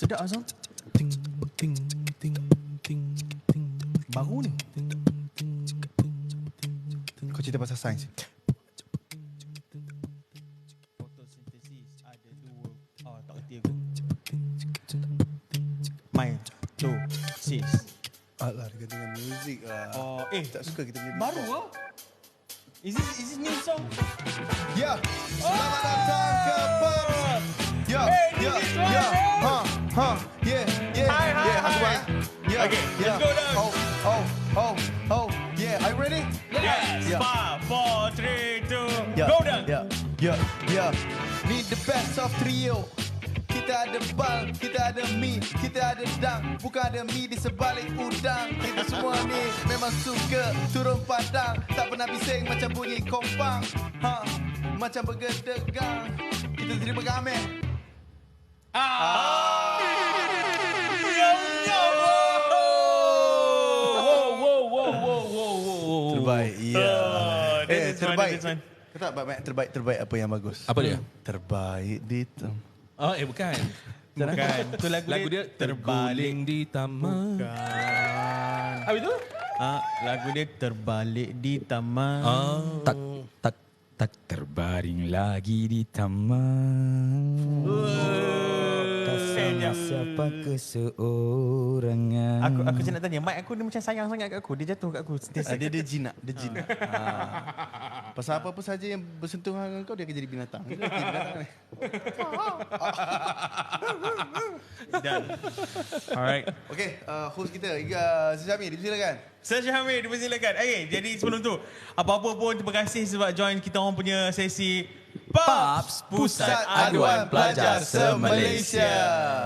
Sedap Azam. Ting ting ting ting ting. Baru ni. Kau cerita pasal sains. Fotosintesis ada dua. Oh, tak kerti aku. Mitosis. Alah, dia dengan muzik lah. Oh, Tak suka kita punya baru ah. Is this new song? Ya, selamat datang ke Pop. Ya, Hey, ya, this is ya. one. Yeah. Hi. Aku buat. Yeah, Okay, yeah. let's go down. Oh. Yeah, are you ready? Yes. Yeah. 5, 4, 3, 2, Yeah, go down. Yeah. Need the best of trio. Kita ada bal, kita ada mi, kita ada dang. Bukan ada mi di sebalik udang. Kita semua ni memang suka turun padang. Tak pernah bising macam bunyi kompang. Macam bergedegang. Kita terima kami. Wow. Terbaik, ya. This is one, Terbaik. this one. Kau tak terbaik apa yang bagus? Apa dia? Terbaik di Oh, bukan. Bukan. Itu Lagu dia terbaling di taman. Bukan. Apa itu? Lagu dia terbalik di taman. Tak terbaring lagi di taman. Kasihnya siapa keseorangan. Aku macam nak tanya, mic aku ni macam sayang sangat kat aku. Dia jatuh kat aku sentiasa. Dia jinak. Pasal apa-apa saja yang bersentuhan dengan kau, dia akan jadi binatang. Dia akan jadi binatang ni. Done. Alright. Okey, host kita, Syamil, dipersilakan. Saya Syamil, dipersilakan. Okay, jadi sebelum tu, apa-apa pun terima kasih sebab join kita orang punya sesi PAPS, Pusat Aduan Pelajar Se-Malaysia.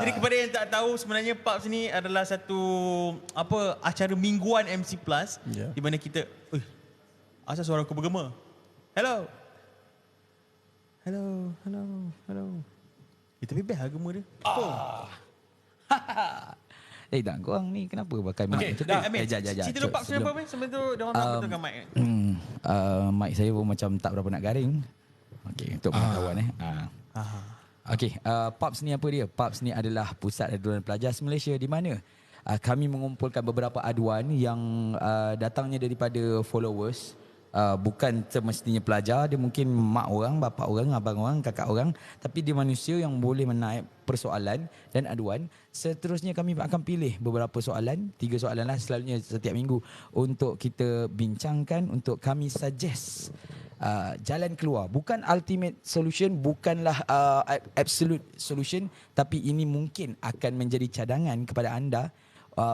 Jadi kepada yang tak tahu, sebenarnya PAPS ni adalah satu acara mingguan MC Plus, di mana kita asal suara aku bergema. Hello. Tapi best lah gema dia. Tak, korang ni kenapa pakai mic Okey, macam tu? dah, Cerita dulu PAPS ni apa, sebelum tu dia orang nak betulkan mic. Mic saya pun macam tak berapa nak garing. Okey, untuk pengetahuan Okey, PAPS ni apa dia? PAPS ni adalah Pusat Aduan Pelajar Malaysia, di mana kami mengumpulkan beberapa aduan yang datangnya daripada followers. Bukan semestinya pelajar, dia mungkin mak orang, bapa orang, abang orang, kakak orang, tapi dia manusia yang boleh menaik persoalan dan aduan. Seterusnya kami akan pilih beberapa soalan, 3 soalan lah selalunya setiap minggu, untuk kita bincangkan, untuk kami suggest jalan keluar. Bukan ultimate solution, bukanlah absolute solution, tapi ini mungkin akan menjadi cadangan kepada anda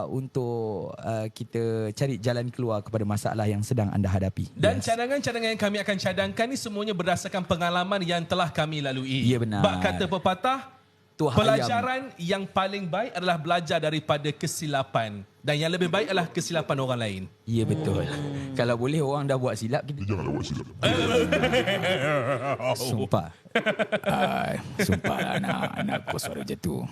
untuk kita cari jalan keluar kepada masalah yang sedang anda hadapi. Dan cadangan-cadangan yang kami akan cadangkan ni semuanya berdasarkan pengalaman yang telah kami lalui. Ya, benar. Bak kata pepatah, Tuah pelajaran yang paling baik adalah belajar daripada kesilapan. Dan yang lebih baik adalah kesilapan orang lain. Ya, betul. Kalau boleh orang dah buat silap, kita janganlah buat silap. Sumpah. Sumpah anak kau suara macam tu.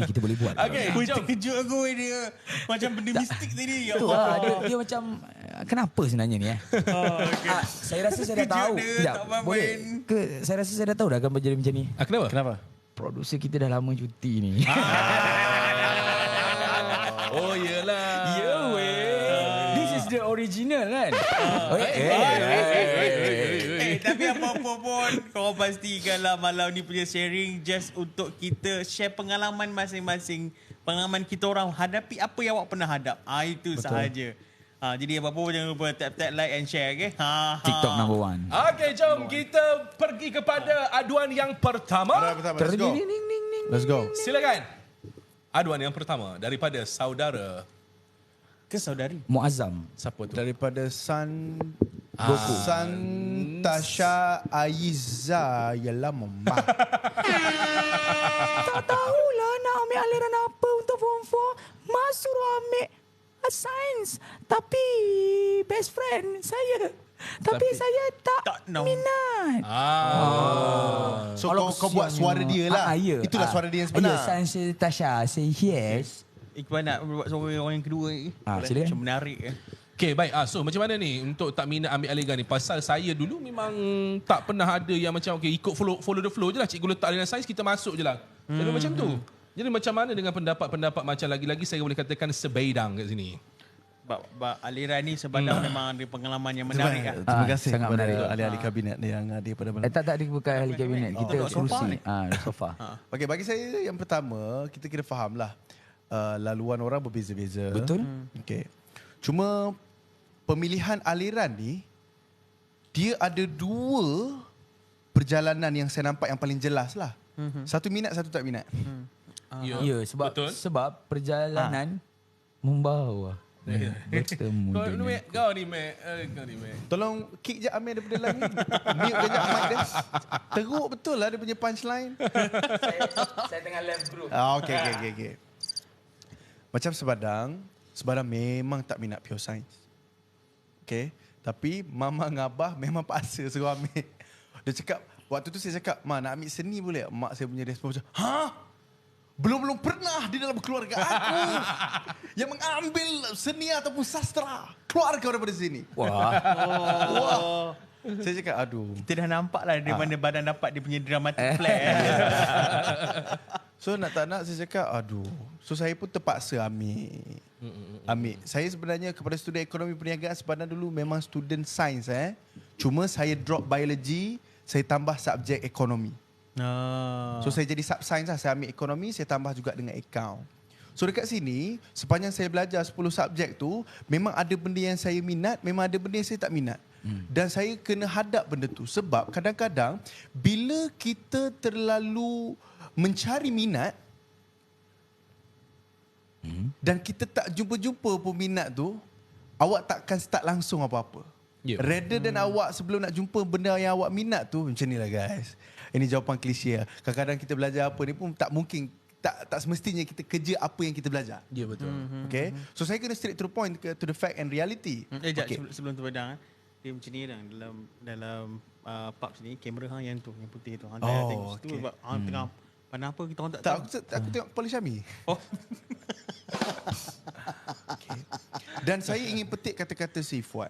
Kita boleh buat. Okey, jom. Terkejut aku dia. Macam benda mistik tadi. Ya Tu Allah. dia macam kenapa sebenarnya ni saya rasa saya dah tahu. Dia, tak boleh ke saya rasa saya dah tahu dah akan berjadi macam ni. Kenapa? Produser kita dah lama cuti ni. Oh, yelah. Ya This is the original kan? Tapi apa-apa pun, kau pastikanlah malam ni punya sharing just untuk kita share pengalaman masing-masing. Pengalaman kita orang hadapi apa yang awak pernah hadap. Itu sahaja. Jadi apa-apa pun jangan lupa tap like and share. Okay? TikTok number 1. Okey, jom kita pergi kepada aduan yang pertama. Let's go. Let's go. Silakan. Aduan yang pertama daripada saudara Ke saudari? Muazzam. siapa tu? Daripada Goku. Tasha Aiza ialah Mama. Tak tahulah nak ambil aliran apa untuk form 4. Mak suruh ambil sains. Tapi best friend saya. Tapi saya tak minat. So kau buat suara dia lah. Ya. Itulah suara dia yang sebenar. Ya, sains Tasha. Say yes. Iqbal nak buat suara orang yang kedua ni. Silakan. Macam menarik. Okey, baik. So macam mana ni untuk tak minat ambil aliran ni? Pasal saya dulu memang tak pernah ada yang macam ikut follow the flow je lah. Cikgu letak aliran sains, kita masuk je lah. Jadi macam tu. Jadi macam mana dengan pendapat-pendapat macam lagi-lagi saya boleh katakan sebeidang kat sini? Aliran ni sebenarnya memang ada pengalaman yang menarik lah. Terima kasih sangat kepada menarik. ahli-ahli kabinet yang ada pada malam. Tak dia bukan ahli kabinet. Kita Duduk sofa kerusi. ni. Sofa. Okey, bagi saya yang pertama, kita kena fahamlah laluan orang berbeza-beza. Betul. Okey. Cuma pemilihan aliran ni dia ada dua perjalanan yang saya nampak yang paling jelas lah. Satu minat, satu tak minat. Ya, Betul. sebab perjalanan membawa bertemu dengan Kau ni, Mac. Tolong kick je Amir daripada dalam ni. Mute je mic dia. Teruk betul lah dia punya punchline. saya tengah live group. Okey. Macam Sebadang memang tak minat pure science. Okey. Tapi mama dengan abah memang paksa suruh ambil. Dia cakap, waktu tu saya cakap, "Ma, nak ambil seni boleh?" Mak saya punya respon macam, "Ha? Belum pernah di dalam keluarga aku yang mengambil seni ataupun sastra. Keluar kau daripada sini." Wah. Saya cakap, aduh. Kita dah nampak lah dari mana badan dapat dia punya dramatic plan. So nak tak nak saya cakap, aduh. So saya pun terpaksa ambil. Saya sebenarnya kepada student ekonomi perniagaan sebenarnya dulu memang student sains. Cuma saya drop biology, saya tambah subjek ekonomi. So saya jadi sub-science lah. Saya ambil ekonomi, saya tambah juga dengan account. So dekat sini, sepanjang saya belajar 10 subjek tu, memang ada benda yang saya minat, memang ada benda yang saya tak minat. Dan saya kena hadap benda tu. Sebab kadang-kadang, bila kita terlalu mencari minat, dan kita tak jumpa-jumpa pun minat tu, awak takkan start langsung apa-apa. Yep. Rather than awak sebelum nak jumpa benda yang awak minat tu, macam ni lah guys. Ini jawapan klise lah. Kadang-kadang kita belajar apa ni pun tak mungkin, tak semestinya kita kerja apa yang kita belajar. Ya, betul. Okay. So saya kena straight to the point, to the fact and reality. Okay. Sebelum tu Badang, dia macam ni dah dalam pubs ni, kamera yang tu, yang putih tu. Tengok situ sebab tengah pandang apa kita orang tak tahu. Aku tengok Kepala Syami. Okay. Dan saya ingin petik kata-kata si Fuad.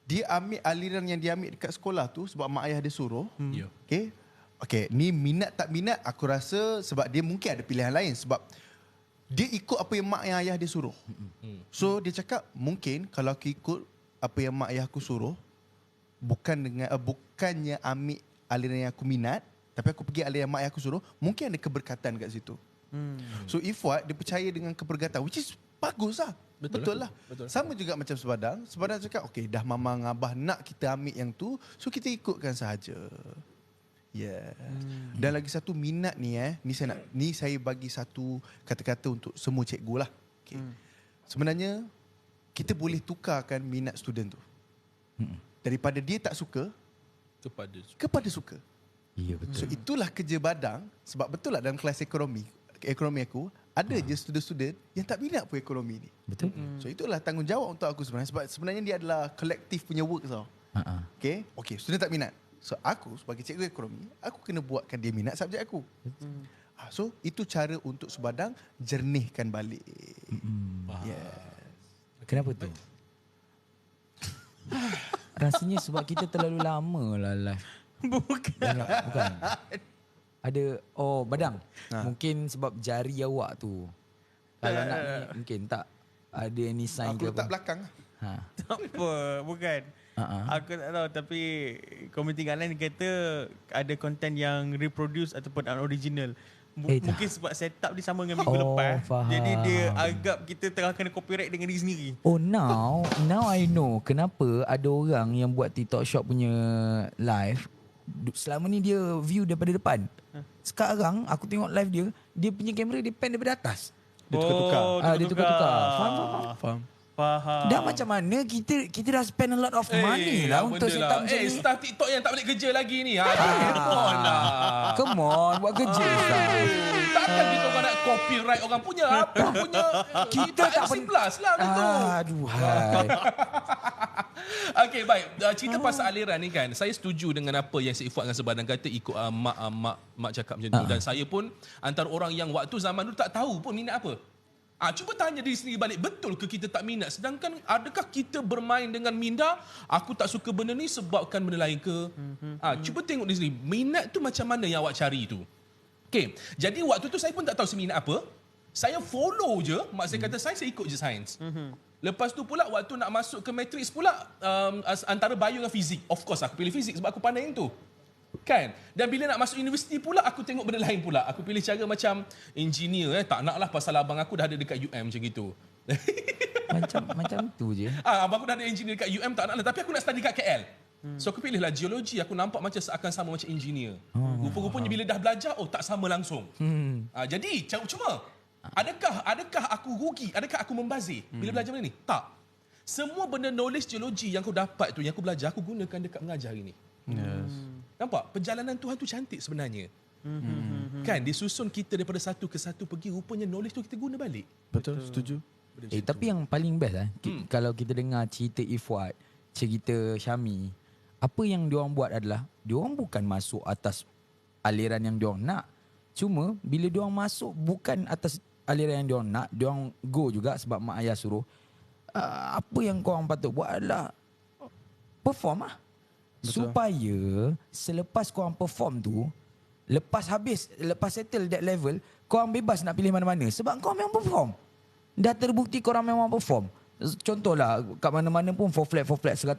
Dia ambil aliran yang dia ambil dekat sekolah tu sebab mak ayah dia suruh. Ya. Okay, ni minat tak minat aku rasa sebab dia mungkin ada pilihan lain sebab dia ikut apa yang mak ayah dia suruh. So dia cakap mungkin kalau aku ikut apa yang mak ayah aku suruh bukannya ambil aliran yang aku minat tapi aku pergi aliran yang mak ayah aku suruh, mungkin ada keberkatan kat situ. So Ifwat dia percaya dengan keberkatan which is bagus lah. Betul lah. Sama juga macam Sebadang cakap, okay, dah mama dengan abah nak kita ambil yang tu, so kita ikutkan sahaja. Yes. Dan lagi satu minat ni ni saya bagi satu kata-kata untuk semua cikgu lah. Okay. Sebenarnya kita boleh tukarkan minat student tu. Daripada dia tak suka kepada suka. Ya, betul. So itulah kerja Badang sebab betul lah dalam kelas ekonomi aku ada je student-student yang tak minat pun ekonomi ni. Betul. So itulah tanggungjawab untuk aku sebenarnya sebab sebenarnya dia adalah kolektif punya work tau. Okay, student tak minat. So aku sebagai cikgu ekonomi, aku kena buatkan dia minat subjek aku. So itu cara untuk Sebadang jernihkan balik. Yes. Kenapa tu? Rasanya sebab kita terlalu lama lah live. Bukan. Ada Badang. Mungkin sebab jari awak tu. Kalau nak ni mungkin tak ada any sign Aku ke letak apa. belakang. Tak apa, bukan. Aku tak tahu tapi komuniti kat lain kata ada content yang reproduce ataupun unoriginal. Mungkin sebab setup dia sama dengan minggu lepas. Faham. Jadi dia anggap kita tengah kena copyright dengan diri sendiri. Now I know kenapa ada orang yang buat TikTok Shop punya live. Selama ni dia view daripada depan. Sekarang aku tengok live dia punya kamera dia pan daripada atas. Dia tukar-tukar. Dia tukar-tukar. Faham. Dah macam mana kita dah spend a lot of money lah untuk set up macam ni. Staff TikTok yang tak boleh kerja lagi ni. Come on lah. Come on, buat kerja. Takkan kita orang nak copyright orang punya. Apa punya. Kita tak MC+ lah gitu. Aduh. Okey, baik. Cerita pasal aliran ni kan, saya setuju dengan apa yang Sik Fuad dengan Sebadang kata ikut mak cakap macam tu. Dan saya pun antara orang yang waktu zaman dulu tak tahu pun minat apa. Cuba tanya diri sendiri balik, betul ke kita tak minat? Sedangkan adakah kita bermain dengan minda, aku tak suka benda ni sebabkan benda lain ke? Cuba tengok diri sendiri, minat tu macam mana yang awak cari tu? Okay, jadi waktu tu saya pun tak tahu saya minat apa. Saya follow je, mak saya kata saya ikut je sains. Lepas tu pula waktu nak masuk ke matrix pula antara bio dengan fizik. Of course aku pilih fizik sebab aku pandai yang tu. Kan? Dan bila nak masuk universiti pula aku tengok benda lain pula. Aku pilih cara macam engineer tak naklah pasal abang aku dah ada dekat UM macam gitu. Macam tu je. Abang aku dah ada engineer dekat UM tak naklah tapi aku nak study kat KL. So aku pilihlah geologi. Aku nampak macam seakan sama macam engineer. Rupa-rupanya bila dah belajar tak sama langsung. Jadi cuma adakah aku rugi? Adakah aku membazir bila belajar benda ni? Tak. Semua benda knowledge geologi yang kau dapat tu, yang aku belajar, aku gunakan dekat mengajar hari ni. Yes. Nampak? Perjalanan Tuhan tu cantik sebenarnya. Kan? Dia susun kita daripada satu ke satu pergi. Rupanya knowledge tu kita guna balik. Betul, setuju. Tapi yang paling best kalau kita dengar cerita Ifwat, cerita Syami, apa yang diorang buat adalah diorang bukan masuk atas aliran yang diorang nak. Cuma bila diorang masuk bukan atas aliran yang diorang nak, diorang go juga sebab mak ayah suruh. Apa yang korang patut buat adalah perform lah. Betul. Supaya selepas korang perform tu, lepas settle that level, korang bebas nak pilih mana-mana sebab korang memang perform. Dah terbukti korang memang perform. Contohlah kat mana-mana pun 4 flat 100.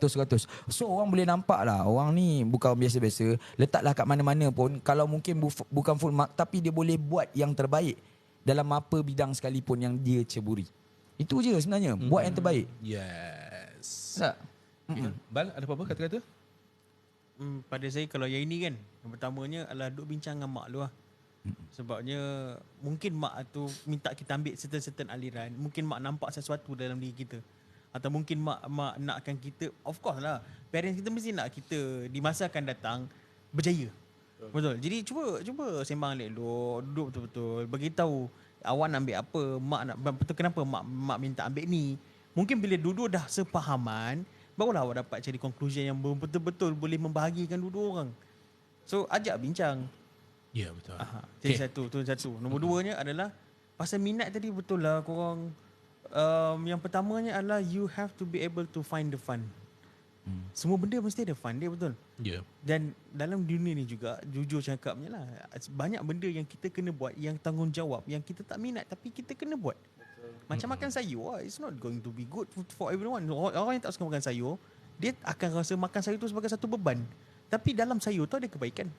So orang boleh nampak lah orang ni bukan biasa-biasa. Letaklah kat mana-mana pun, kalau mungkin bukan full mark tapi dia boleh buat yang terbaik dalam apa bidang sekalipun yang dia ceburi. Itu je sebenarnya, buat yang terbaik. Yes. Tak? Bal, ada apa-apa kata-kata? Pada saya kalau yang ini kan, yang pertamanya adalah duk bincang dengan mak lu lah. Sebabnya mungkin mak tu minta kita ambil certain aliran. Mungkin mak nampak sesuatu dalam diri kita. Atau mungkin mak nakkan kita, of course lah, parents kita mesti nak kita di masa akan datang berjaya. Betul. Jadi cuba sembang elok, duduk betul-betul, beritahu awak nak ambil apa, mak nak betul kenapa mak minta ambil ni. Mungkin bila duduk dah sepahaman, barulah awak dapat cari conclusion yang betul-betul boleh membahagikan dua orang. So ajak bincang. Ya, betul. Jadi satu. Nombor duanya adalah pasal minat tadi, betul lah korang. Yang pertamanya adalah you have to be able to find the fun. Semua benda mesti ada fun dia, betul. Ya. Dan dalam dunia ni juga, jujur cakapnya lah, banyak benda yang kita kena buat, yang tanggungjawab, yang kita tak minat tapi kita kena buat. Macam makan sayur, it's not going to be good for everyone. Orang yang tak suka makan sayur, dia akan rasa makan sayur tu sebagai satu beban. Tapi dalam sayur tu ada kebaikan.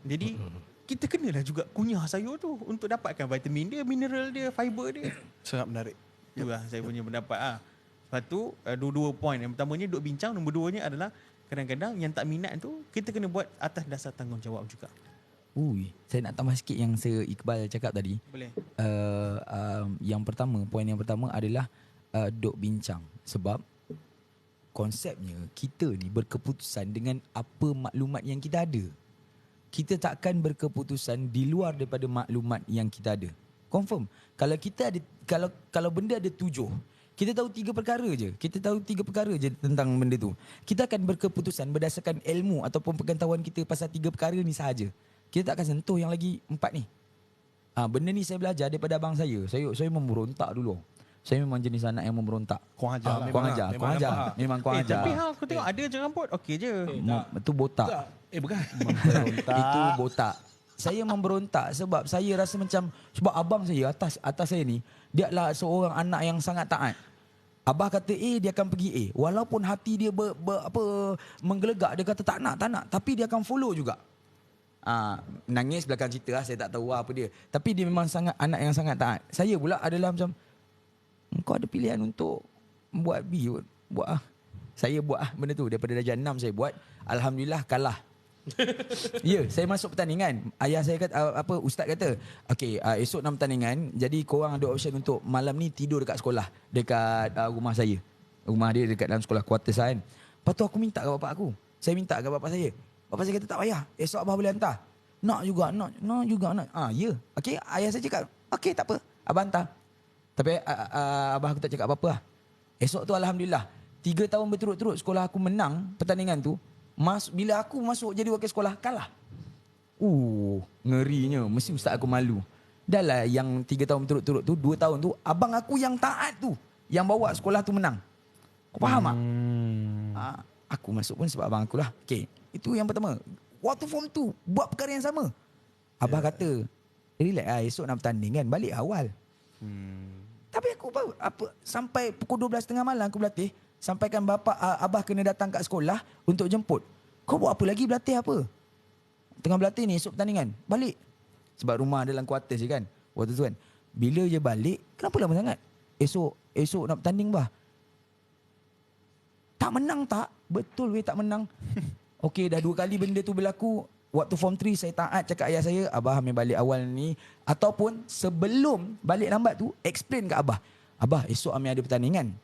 Jadi kita kenalah juga kunyah sayur tu untuk dapatkan vitamin dia, mineral dia, fiber dia. Sangat menarik. Itulah saya punya pendapat. Lepas tu dua poin. Yang pertamanya duk bincang, nombor duanya adalah kadang-kadang yang tak minat tu kita kena buat atas dasar tanggungjawab juga. Saya nak tambah sikit yang Iqbal cakap tadi. Boleh. Poin yang pertama adalah duk bincang. Sebab konsepnya kita ni berkeputusan dengan apa maklumat yang kita ada. Kita takkan berkeputusan di luar daripada maklumat yang kita ada. Confirm. Kalau kita ada, kalau benda ada 7, kita tahu 3 perkara je. Kita tahu 3 perkara je tentang benda tu. Kita akan berkeputusan berdasarkan ilmu ataupun pengetahuan kita pasal 3 perkara ni sahaja. Kita tak akan sentuh yang lagi 4 ni. Benda ni saya belajar daripada abang saya. Saya memberontak dulu. Saya memang jenis anak yang memberontak. Kau ajar lah. Kau ajar. Memang kau ajar. Tapi aku tengok ada je rambut, okey je. Itu botak. Bukan. Itu botak. Saya memberontak sebab saya rasa macam, sebab abang saya atas saya ni, dia adalah seorang anak yang sangat taat. Abah kata A, dia akan pergi A. Walaupun hati dia menggelegak, dia kata tak nak. Tapi dia akan follow juga. Nangis belakang cerita lah, saya tak tahu apa dia. Tapi dia memang sangat anak yang sangat taat. Saya pula adalah macam, kau ada pilihan untuk buat B, buat ah. Saya buat benda tu. Daripada darjah 6 saya buat. Alhamdulillah kalah. Saya masuk pertandingan. Ayah saya kata, ustaz kata, okey, esok 6 pertandingan, jadi korang ada option untuk malam ni tidur dekat sekolah, dekat rumah saya. Rumah dia dekat dalam sekolah, quarters kan. Lepas tu aku minta ke bapak aku. Saya minta ke bapak saya. Bapak saya kata tak payah, esok abah boleh hantar. Nak juga. Ya. Okey, ayah saya cakap, okey tak apa, abah hantar. Tapi abah aku tak cakap apa-apa lah. Esok tu alhamdulillah 3 tahun berturut-turut sekolah aku menang pertandingan tu. Bila aku masuk jadi wakil sekolah, kalah. Ngerinya. Mesti ustaz aku malu. Dah lah yang 3 tahun berturut-turut tu, 2 tahun tu, abang aku yang taat tu, yang bawa sekolah tu menang. Kau faham tak? Aku masuk pun sebab abang aku lah. Okay, itu yang pertama. Waktu form 2, buat perkara yang sama. Abah kata, relax lah, esok nak bertanding kan, balik awal. Tapi aku sampai pukul 12.30 malam aku berlatih, sampaikan abah kena datang kat sekolah untuk jemput. Kau buat apa lagi, berlatih apa? Tengah berlatih ni, esok pertandingan, balik. Sebab rumah dalam kuartus je kan, waktu tu kan. Bila je balik, kenapa lama sangat? Esok nak bertanding bah. Tak menang tak? Betul weh, tak menang. Okey, dah 2 kali benda tu berlaku. Waktu form 3 saya taat cakap ayah saya, abah ambil balik awal ni. Ataupun sebelum balik lambat tu, explain kat abah. Abah, esok Amir ada pertandingan.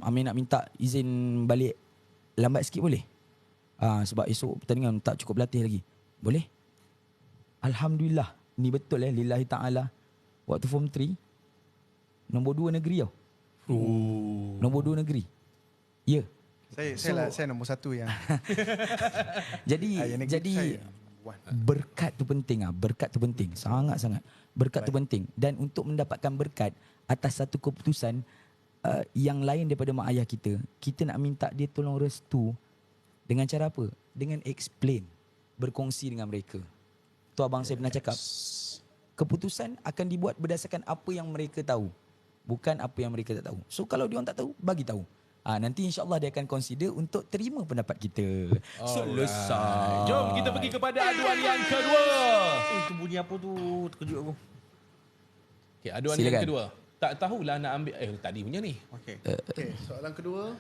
Amir nak minta izin balik lambat sikit boleh? Sebab esok pertandingan tak cukup berlatih lagi. Boleh? Alhamdulillah. Ni betul lillahi ta'ala. Waktu form 3, nombor 2 negeri tau. Nombor 2 negeri. Ya. Saya nombor 1 yang. Jadi berkat tu penting ah. Berkat tu penting. Sangat-sangat. Berkat tu penting. Dan untuk mendapatkan berkat atas satu keputusan yang lain daripada mak ayah kita, kita nak minta dia tolong restu dengan cara apa? Dengan explain, berkongsi dengan mereka. Tu abang saya pernah cakap. Keputusan akan dibuat berdasarkan apa yang mereka tahu, bukan apa yang mereka tak tahu. So kalau dia orang tak tahu, bagi tahu. Nanti insyaAllah dia akan consider untuk terima pendapat kita. Selesai. Jom kita pergi kepada aduan yang kedua. Itu bunyi apa tu? Terkejut aku. Okay, aduan Silakan. yang kedua. Tak tahulah nak ambil tadi punya ni. Okey. Okey, soalan kedua.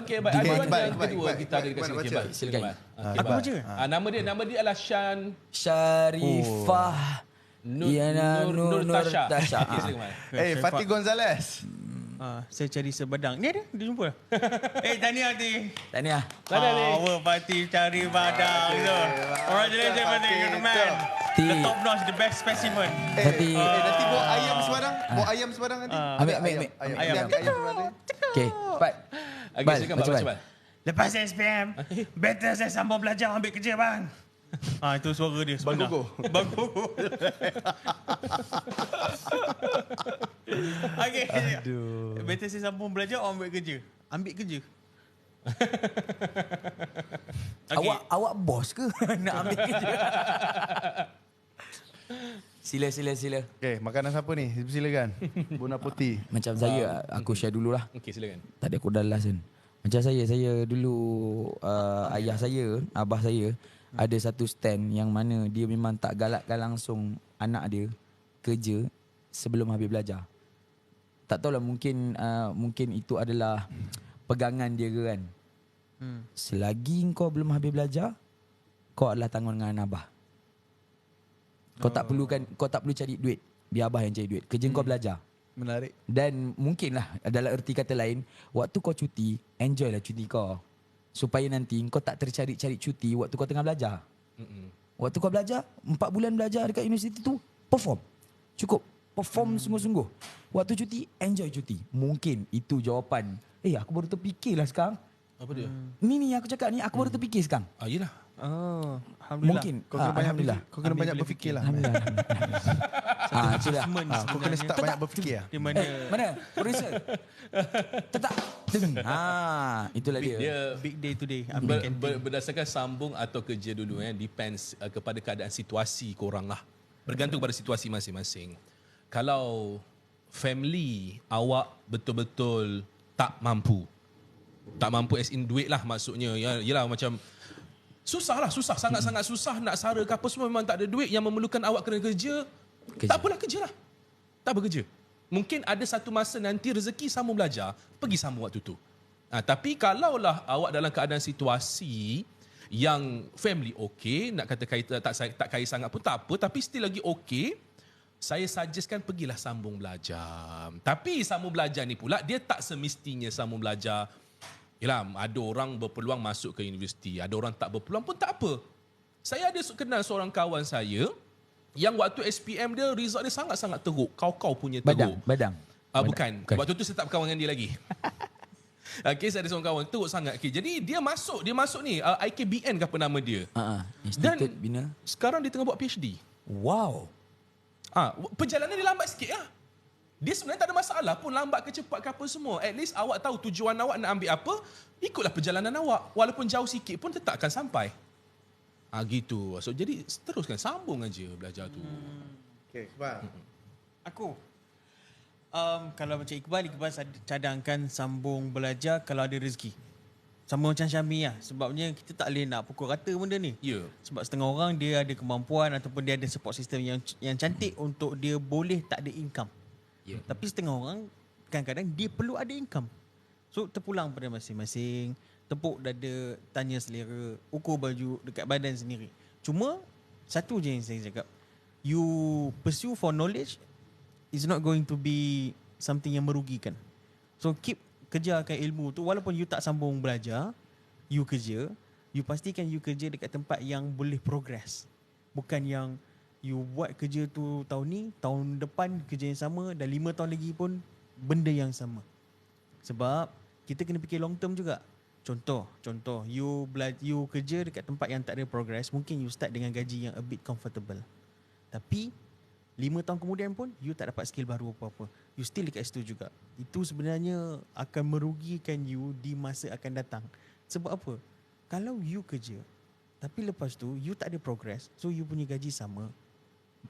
Okey, baik. Aduan yang baik, kedua baik, kita ada baik, dekat sini. baik, Okey, baik. baik. Silakan. Okey, Aku baik. baca. Nama dia adalah Syarifah Nur Tasha. Okey, silakan, Mat. Fatih Gonzalez. Saya cari sebadang. Ni ada? Dia jumpa. Tahniah Ti. Tahniah. Fatih cari badang tu. Congratulations Fatih, good man. The top notch, the best specimen. Fatih. Nanti bawa ayam sebarang. Bawa ayam sebarang nanti. Ambil. Ayam sebarang. Okey, Pat. Okey, Bal, silakan baca, baca, Bal. Bal. Lepas SPM, better saya sambung belajar ambil kerja bang. Itu suara dia sebenar. Bang Gogo. Okey. Aduh. Better saya sambung belajar atau ambil kerja? Ambil kerja. Okay. Awak bos ke nak ambil kerja? Sila. Okey, makanan siapa ni? Silakan. Bona putih. Macam saya, aku share dululah. Okey, silakan. Tadi aku dah last kan. Macam saya dulu ayah saya, abah saya ada satu stand yang mana dia memang tak galakkan langsung anak dia kerja sebelum habis belajar. Tak tahulah, mungkin itu adalah pegangan dia ke kan. Selagi kau belum habis belajar, kau adalah tanggungan abah. Kau tak perlu cari duit, biar abah yang cari duit. Kerja kau belajar. Menarik. Dan mungkinlah dalam erti kata lain, waktu kau cuti, enjoy lah cuti kau. Supaya nanti kau tak tercari-cari cuti waktu kau tengah belajar. Waktu kau belajar, 4 bulan belajar dekat universiti tu, perform. Cukup. Perform sungguh-sungguh. Waktu cuti, enjoy cuti. Mungkin itu jawapan. Aku baru terfikirlah sekarang. Apa dia? Ni aku cakap ni, aku baru terfikir sekarang. Yelah. Alhamdulillah. Mungkin. Kau kena banyak Alhamdulillah. Kau kena banyak berfikir lah. Alhamdulillah. Sudah. Kau kena start banyak berfikir lah. Di mana Mana? Producer. Tetap. Itulah dia. Dia big day today. Ambil kantin. berdasarkan sambung atau kerja dulu depends kepada keadaan situasi korang lah. Bergantung pada situasi masing-masing. Kalau family awak betul-betul tak mampu as in duit lah maksudnya. Yalah macam susah, sangat-sangat susah nak sara ke apa semua, memang tak ada duit yang memerlukan awak kena kerja. Tak apalah, kerja lah. Tak bekerja. Mungkin ada satu masa nanti rezeki sambung belajar, pergi sambung waktu tu. Tapi kalaulah awak dalam keadaan situasi yang family okey, nak kata tak kaya sangat pun tak apa, tapi still lagi okey, saya suggestkan pergilah sambung belajar. Tapi sambung belajar ni pula, dia tak semestinya sambung belajar. Yalah, ada orang berpeluang masuk ke universiti, ada orang tak berpeluang pun tak apa. Saya ada kenal seorang kawan saya yang waktu SPM dia, result dia sangat-sangat teruk. Kau punya teruk. Badang. Bukan. Waktu tu saya tak berkawan dengan dia lagi. Okay, saya ada seorang kawan teruk sangat. Okay, jadi dia masuk ni IKBN ke apa nama dia. Institut Bina. Sekarang dia tengah buat PhD. Wow. Perjalanan dia lambat sikit lah. Dia sebenarnya tak ada masalah pun, lambat ke cepat ke apa semua. At least awak tahu tujuan awak nak ambil apa, ikutlah perjalanan awak. Walaupun jauh sikit pun tetap akan sampai. Gitu. So jadi teruskan sambung aja belajar tu. Okay, Iqbal. Aku kalau macam Iqbal cadangkan sambung belajar kalau ada rezeki. Sama macam Syami lah. Sebabnya kita tak boleh nak pukul rata benda ni. Ya. Sebab setengah orang dia ada kemampuan ataupun dia ada support system yang cantik untuk dia boleh tak ada income. Ya. Tapi setengah orang kadang-kadang dia perlu ada income. So terpulang pada masing-masing. Tepuk dada, tanya selera, ukur baju dekat badan sendiri. Cuma satu je yang saya cakap. You pursue for knowledge is not going to be something yang merugikan. So keep kejarkan ilmu tu. Walaupun you tak sambung belajar, you kerja, you pastikan you kerja dekat tempat yang boleh progress. Bukan yang you buat kerja tu tahun ni, tahun depan kerja yang sama, dan 5 tahun lagi pun benda yang sama. Sebab kita kena fikir long term juga. Contoh you kerja dekat tempat yang tak ada progress, mungkin you start dengan gaji yang a bit comfortable. Tapi 5 tahun kemudian pun you tak dapat skill baru apa-apa. You still dekat situ juga. Itu sebenarnya akan merugikan you di masa akan datang. Sebab apa? Kalau you kerja tapi lepas tu you tak ada progress, so you punya gaji sama,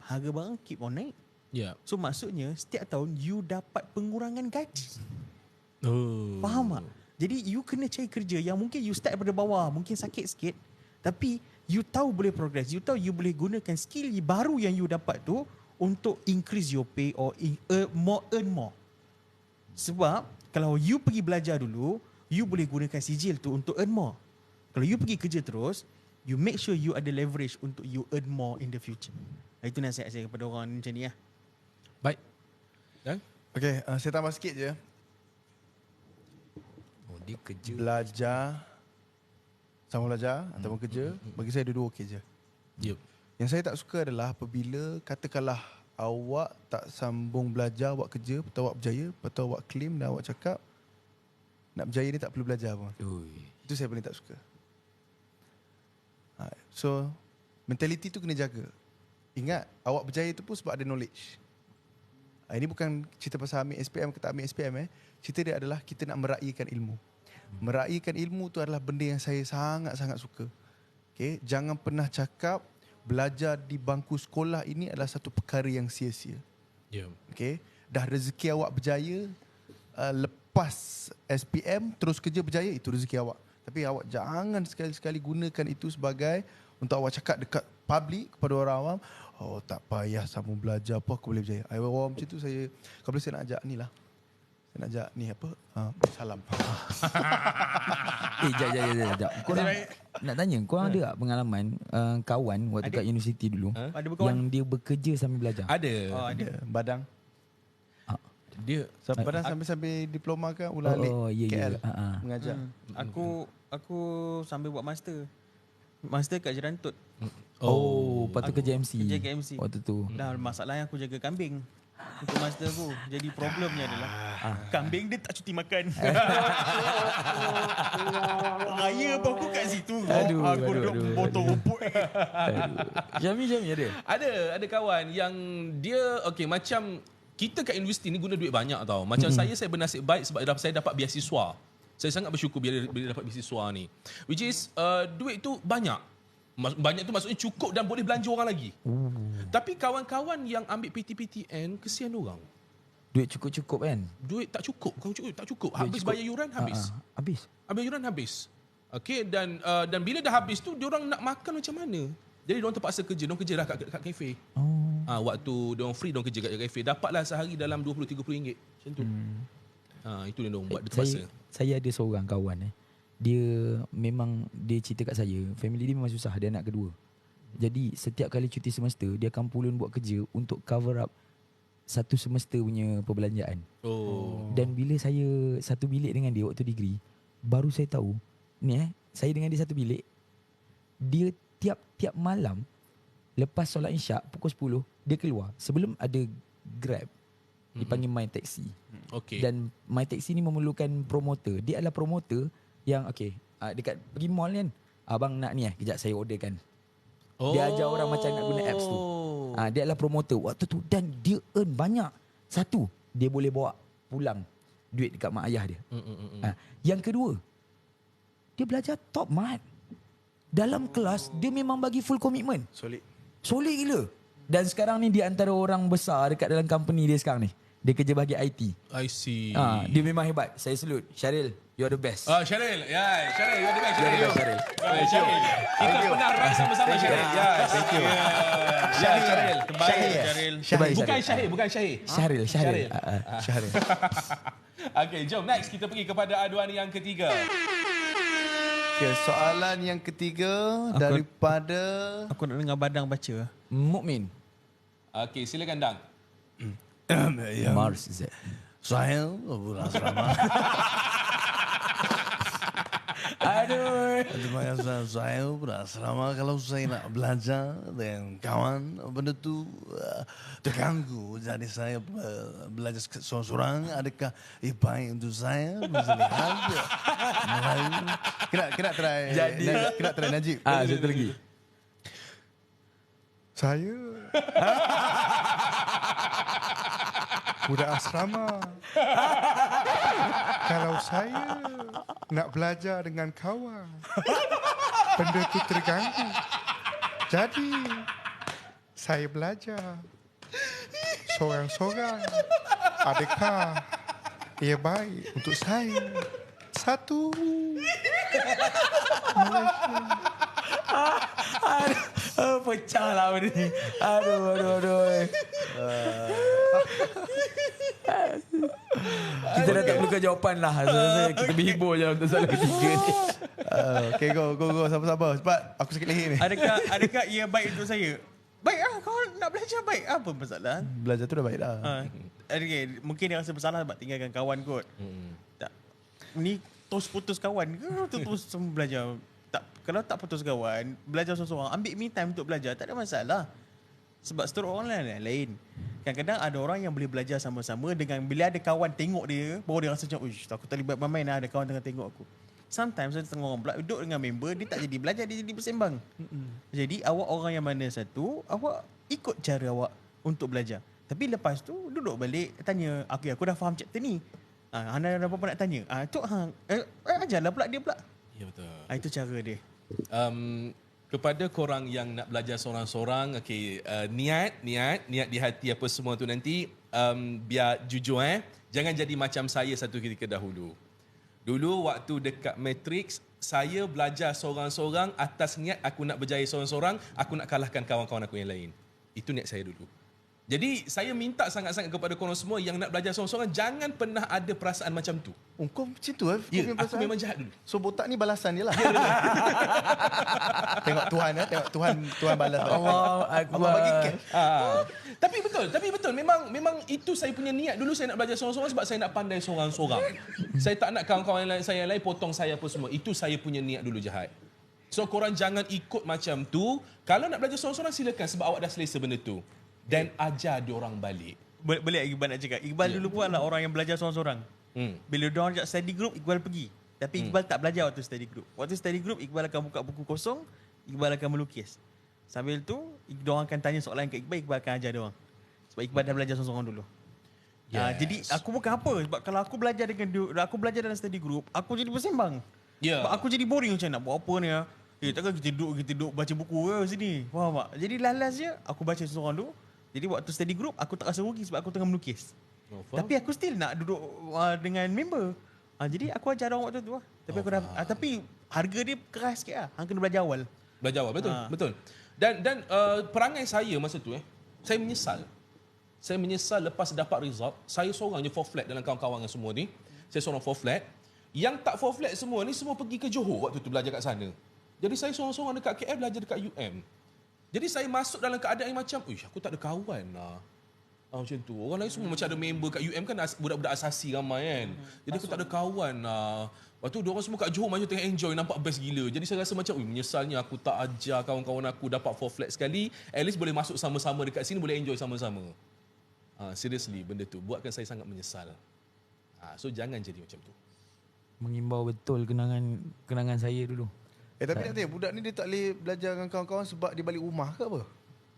harga barang keep on naik. Ya. So maksudnya setiap tahun you dapat pengurangan gaji. Oh. Faham tak? Jadi you kena cari kerja yang mungkin you start daripada bawah, mungkin sakit sikit, tapi you tahu boleh progress, you tahu you boleh gunakan skill baru yang you dapat tu untuk increase your pay or earn more. Sebab kalau you pergi belajar dulu, you boleh gunakan sijil tu untuk earn more. Kalau you pergi kerja terus, you make sure you ada leverage untuk you earn more in the future. Itu nasihat saya kepada orang macam ni lah. Baik. Dan? Okay, saya tambah sikit je. Oh, dia kerja. Belajar, sama belajar ataupun kerja, bagi saya dua-dua okey je. Ya. Yang saya tak suka adalah apabila katakanlah awak tak sambung belajar, awak kerja, lepas tu awak berjaya, lepas tu awak claim dan awak cakap nak berjaya ni tak perlu belajar pun. Ui. Itu saya paling tak suka. So, mentality tu kena jaga. Ingat, awak berjaya tu pun sebab ada knowledge. Ini bukan cerita pasal ambil SPM ke tak ambil SPM. Cerita dia adalah kita nak meraihkan ilmu. Meraihkan ilmu tu adalah benda yang saya sangat-sangat suka. Okay? Jangan pernah cakap belajar di bangku sekolah ini adalah satu perkara yang sia-sia. Ya. Okay? Dah rezeki awak berjaya, lepas SPM terus kerja berjaya, itu rezeki awak. Tapi awak jangan sekali-sekali gunakan itu sebagai untuk awak cakap dekat public kepada orang awam, oh tak payah sambung belajar apa aku boleh berjaya. Awam macam tu saya, kalau saya nak ajak ni lah. Saya nak ajak ni apa? Salam. Jap. Korang nak tanya, korang ada tak pengalaman kawan waktu kat universiti dulu Ada berkawan? yang dia bekerja sambil belajar? Ada. Oh, ada. Badang. Dia Badang sambil diploma kan ulang alik ya, KL ya. mengajar. Aku sambil buat master. Master kat Jerantut. Oh, lepas tu kerja MC. Kerja kat MC. Waktu tu. Dah masalahnya aku jaga kambing untuk master aku. Jadi problemnya adalah kambing dia tak cuti makan. Raya pun aku kat situ. Aku duduk botol rumput. Jami ada? Ada kawan yang dia okey macam kita kat universiti ni guna duit banyak tau. Macam saya bernasib baik sebab saya dapat beasiswa. Saya sangat bersyukur bila dapat beasiswa ni. Which is duit tu banyak. Banyak tu maksudnya cukup dan boleh belanja orang lagi. Tapi kawan-kawan yang ambil PTPTN, kesian orang. Duit cukup-cukup kan? Duit tak cukup. Tak cukup. Habis bayar yuran, habis. Habis. Habis yuran, habis. Okey, dan bila dah habis tu, diorang nak makan macam mana? Jadi diorang terpaksa kerja. Diorang kerja lah kat kafe. Waktu diorang free, diorang kerja kat kafe. Dapatlah sehari dalam RM20-30 macam tu. Itu yang diorang buat. Dia terpaksa. Saya ada seorang kawan dia cerita kat saya, family dia memang susah, dia anak kedua. Jadi setiap kali cuti semester dia akan pulun buat kerja untuk cover up satu semester punya perbelanjaan. Dan bila saya satu bilik dengan dia waktu degree, baru saya tahu ni saya dengan dia satu bilik, dia tiap malam lepas solat Isyak pukul 10 dia keluar sebelum ada Grab. Dipanggil My Taxi. Okay. Dan My Taxi ni memerlukan promoter. Dia adalah promoter yang dekat pergi mall kan, abang nak ni kejap saya orderkan. Dia ajar orang macam nak guna apps tu. Dia adalah promoter waktu tu dan dia earn banyak. Satu, dia boleh bawa pulang duit dekat mak ayah dia. Yang kedua, dia belajar top mat. dalam kelas dia memang bagi full commitment. Solid. Solid gila. Dan sekarang ni dia antara orang besar dekat dalam company dia sekarang ni. Dia kerja bagi IT. I see. Dia memang hebat. Saya salute. Syaril, you're the best. Syaril. Ya, Syaril. You are the best. Syaril. Syaril. Syaril. Kita pernah ride sama-sama Syaril. Ya, thank you. Syaril. Terbaik Syaril. Terbaik, Bukan Syahir, bukan Syahir. Syaril. Syaril. Syahrir. Okey, jom next kita pergi kepada aduan yang ketiga. Okay, soalan yang ketiga daripada Aku nak dengar Badang baca. Mukmin. Okey, silakan Dang. Mars Z. saya berasrama. Aduh. Terima kasih. Saya berasrama kalau saya nak belajar dengan kawan, benda tu terganggu. Jadi saya belajar seorang-seorang. Adakah baik untuk saya berlihat Melayu? Kena try. Jadi Kena try Najib. Satu lagi. Saya budak asrama. Kalau saya nak belajar dengan kawan, benda tu terganggu. Jadi, saya belajar seorang-seorang. Adakah ia baik untuk saya? Satu. Pecah lah benda ni. Aduh. Kita dah tak perlukan jawapan lah. Kita berhibur je untuk soalan ketiga ni. Okay, go. Sabar. Cepat. Aku sakit leher ni. Adakah ia baik untuk saya? Baik lah, kau nak belajar baik. Apa masalah? Belajar tu dah baik dah. Okay, mungkin dia rasa bersalah sebab tinggalkan kawan kot. Tak. Ni terus putus kawan ke terus belajar? Tak, kalau tak putus kawan, belajar seorang-seorang, ambil me time untuk belajar, tak ada masalah. Sebab seterusnya orang lain. Kadang-kadang ada orang yang boleh belajar sama-sama dengan bila ada kawan tengok dia, baru dia rasa macam, uish, aku tak boleh bermain lah, ada kawan tengah tengok aku. Sometimes ada tengah orang duduk dengan member, dia tak jadi belajar, dia jadi bersembang. Jadi awak orang yang mana satu, awak ikut cara awak untuk belajar. Tapi lepas tu duduk balik tanya, okay, aku dah faham chapter ni. Hana ada apa-apa nak tanya? Cuk hang, ajarlah pula dia pula. Ya betul. Itu cara dia. Kepada korang yang nak belajar seorang-seorang, okay, niat di hati apa semua tu nanti, biar jujur jangan jadi macam saya satu ketika dahulu. Dulu waktu dekat Matrix, saya belajar seorang-seorang atas niat aku nak berjaya seorang-seorang, aku nak kalahkan kawan-kawan aku yang lain. Itu niat saya dulu. Jadi saya minta sangat-sangat kepada korang semua yang nak belajar seorang-seorang, jangan pernah ada perasaan macam tu. Kau macam tu Ya, aku memang jahat dulu. So botak ni balasan dia lah. Tengok Tuhan Tuhan balas. Allah bagi cash. Tapi betul. Memang itu saya punya niat. Dulu saya nak belajar seorang-seorang sebab saya nak pandai seorang-seorang. Saya tak nak kawan-kawan yang lain potong saya apa semua. Itu saya punya niat dulu jahat. So korang jangan ikut macam tu. Kalau nak belajar seorang-seorang silakan sebab awak dah selesa benda tu. Dan ajar diorang balik. Boleh Iqbal nak cakap. Iqbal dulu pun adalah orang yang belajar seorang-seorang. Bila diorang ajak study group, Iqbal pergi. Tapi Iqbal tak belajar waktu study group. Waktu study group, Iqbal akan buka buku kosong, Iqbal akan melukis. Sambil tu, diorang akan tanya soalan ke Iqbal akan ajar diorang. Sebab Iqbal dah belajar seorang-seorang dulu. Yes. Jadi aku bukan apa. Sebab kalau aku belajar aku belajar dalam study group, aku jadi bersembang. Yeah. Sebab aku jadi boring macam nak buat apa ni. Takkan kita duduk baca buku ke sini. Faham tak? Jadi last je, aku baca seorang dulu. Jadi waktu study group, aku tak rasa rugi sebab aku tengah melukis. Tapi aku still nak duduk dengan member. Jadi aku ajar orang waktu tu lah. Tapi aku dah, tapi harga dia keras sikit lah. Hang kena belajar awal. Belajar awal, betul. Dan perangai saya masa tu saya menyesal. Saya menyesal lepas dapat result. Saya seorang je 4 flat dalam kawan-kawan yang semua ni. Saya seorang 4 flat. Yang tak 4 flat semua ni semua pergi ke Johor waktu tu belajar kat sana. Jadi saya seorang-seorang dekat KL belajar dekat UM. Jadi saya masuk dalam keadaan yang macam, aku tak ada kawan lah. Macam tu. Orang lain semua macam ada member kat UM kan, budak-budak asasi ramai kan. Jadi aku tak ada kawan lah. Lepas tu diorang semua kat Johor macam tengah enjoy, nampak best gila. Jadi saya rasa macam, menyesalnya aku tak ajar kawan-kawan aku dapat 4 flat sekali. At least boleh masuk sama-sama dekat sini, boleh enjoy sama-sama. Seriously, benda tu buatkan saya sangat menyesal. So jangan jadi macam tu. Mengimbau betul kenangan saya dulu. Tapi nak tanya, budak ni dia tak boleh belajar dengan kawan-kawan sebab dia balik rumah ke apa?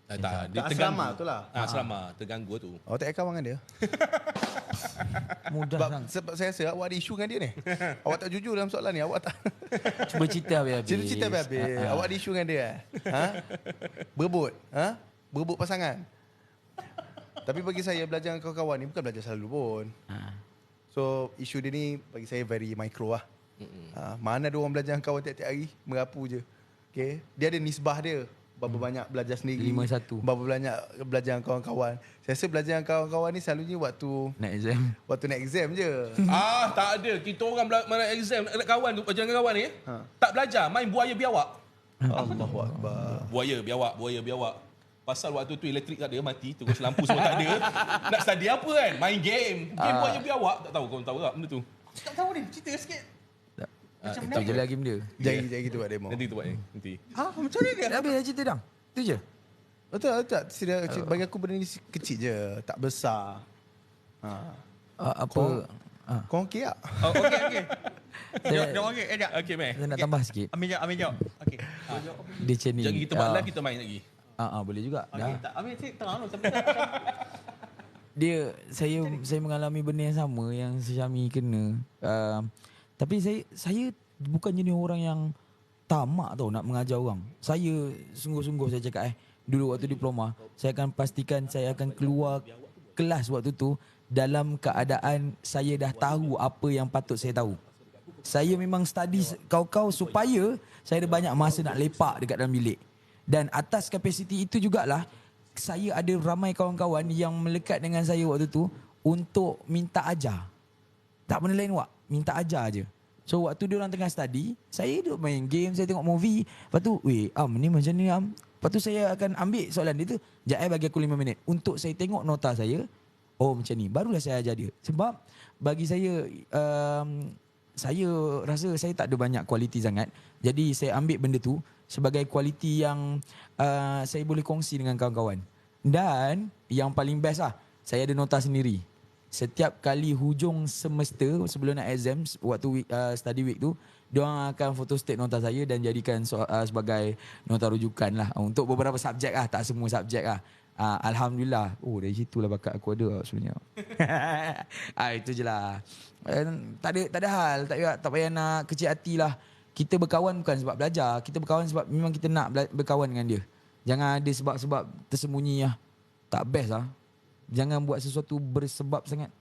Tak, dia Kat terganggu. asrama tu lah. Asrama, terganggu tu. Awak tak kawan dengan dia? Mudah Sebab saya rasa awak ada isu dengan dia ni. Awak tak jujur dalam soalan ni. Awak tak... Cuba cerita habis-habis. Cerita habis-habis. Awak ada isu dengan dia. Ha? Berebut. Ha? Berebut pasangan. Tapi bagi saya belajar dengan kawan-kawan ni bukan belajar selalu pun. So isu dia ni bagi saya very micro lah. Mana ada orang belajar dengan kawan tiap-tiap hari. Merapu je. Okay? Dia ada nisbah dia. Berapa banyak belajar sendiri. 5-1. Berapa banyak belajar dengan kawan-kawan. Saya rasa belajar dengan kawan-kawan ni selalunya waktu nak exam je. Tak ada. Kita orang mana exam nak kawan tu, belajar dengan kawan ni. Tak belajar, main buaya biawak. Allahuakbar. Buaya biawak. Pasal waktu tu elektrik tak ada, mati, terus lampu semua tak ada. Nak study apa kan? Main game. Game buaya biawak. Tak tahu kau tahu tak benda tu? Tak tahu ni, cerita sikit. Itu je lagi benda. Jari gitu buat demo. Nanti kita buat nanti. Macam ni dia? Habis dah cerita dah. Itu je. Betul tak? Bagi aku benda ni kecil je. Tak besar. Apa? Kau okey tak? Okey. Jom okey. Sekejap. Okey, Meh. Saya nak tambah sikit. Ambil jawab. Okey. Dia macam ni. Jangan kita buat live, kita main lagi. Boleh juga. Okey, Dah. tak ambil tengah tu sampai Saya mengalami benda yang sama yang Syami kena. Tapi saya bukan jenis orang yang tamak tau nak mengajar orang. Saya sungguh-sungguh saya cakap dulu waktu diploma, saya akan pastikan saya akan keluar kelas waktu tu dalam keadaan saya dah tahu apa yang patut saya tahu. Saya memang study kau-kau supaya saya ada banyak masa nak lepak dekat dalam bilik. Dan atas kapasiti itu jugalah saya ada ramai kawan-kawan yang melekat dengan saya waktu tu untuk minta ajar. Tak benda lain minta ajar je. So waktu dia orang tengah study, saya duduk main game, saya tengok movie. Lepas tu, ni macam ni Lepas tu saya akan ambil soalan dia tu, bagi aku 5 minit untuk saya tengok nota saya. Oh macam ni, barulah saya ajar dia. Sebab bagi saya, saya rasa saya tak ada banyak kualiti sangat. Jadi saya ambil benda tu sebagai kualiti yang saya boleh kongsi dengan kawan-kawan. Dan yang paling best saya ada nota sendiri. Setiap kali hujung semester sebelum nak exam, waktu study week tu, diorang akan photostate nota saya dan jadikan sebagai nota rujukan lah untuk beberapa subjek tak semua subjek Alhamdulillah. Dari situ lah bakat aku ada sebenarnya. Itu je lah. Tak ada hal, tak payah nak kecil hati lah. Kita berkawan bukan sebab belajar, kita berkawan sebab memang kita nak berkawan dengan dia. Jangan ada sebab-sebab tersembunyi tak best Jangan buat sesuatu bersebab sangat.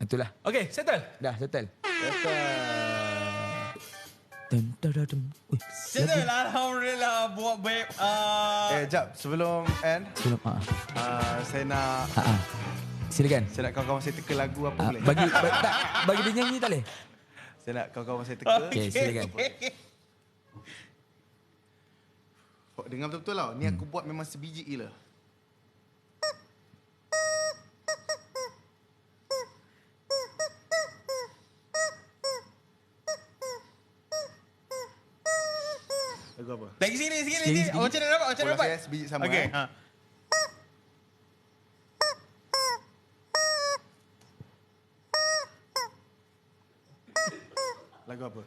Itulah. Okey, settle. Dah, settle. Settle lah, Alhamdulillah. Buat baik. Jap. Sebelum end, saya nak... Silakan. Saya nak kawan-kawan saya teka lagu apa boleh? Bagi dia nyanyi tak boleh? Saya nak kawan-kawan saya teka. Okey, silakan. Dengar betul-betul lah. Ni aku buat memang sebiji gila. Lagu apa? Lagi sini. Macam mana dapat? Saya sebiji sama. Okey. Lagu apa?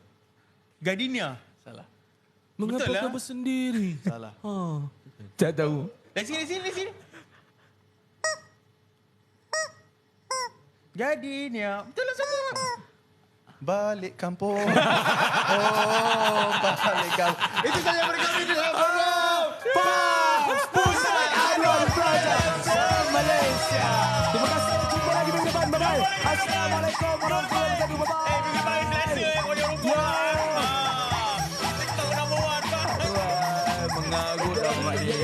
Gardenia. Salah. Mengapa Betul lah. kau bersendiri? Salah. Tak tahu. Lagi sini. Gardenia. Betul lah semua. Balik kampung. Balik kampung. Itu saja berkami dengan Pusat Aduan Pelajar Malaysia. Terima kasih. Jumpa lagi minggu depan. Bye-bye. Assalamualaikum warahmatullahi wabarakatuh. TikTok number 1. Mengagut orang ni.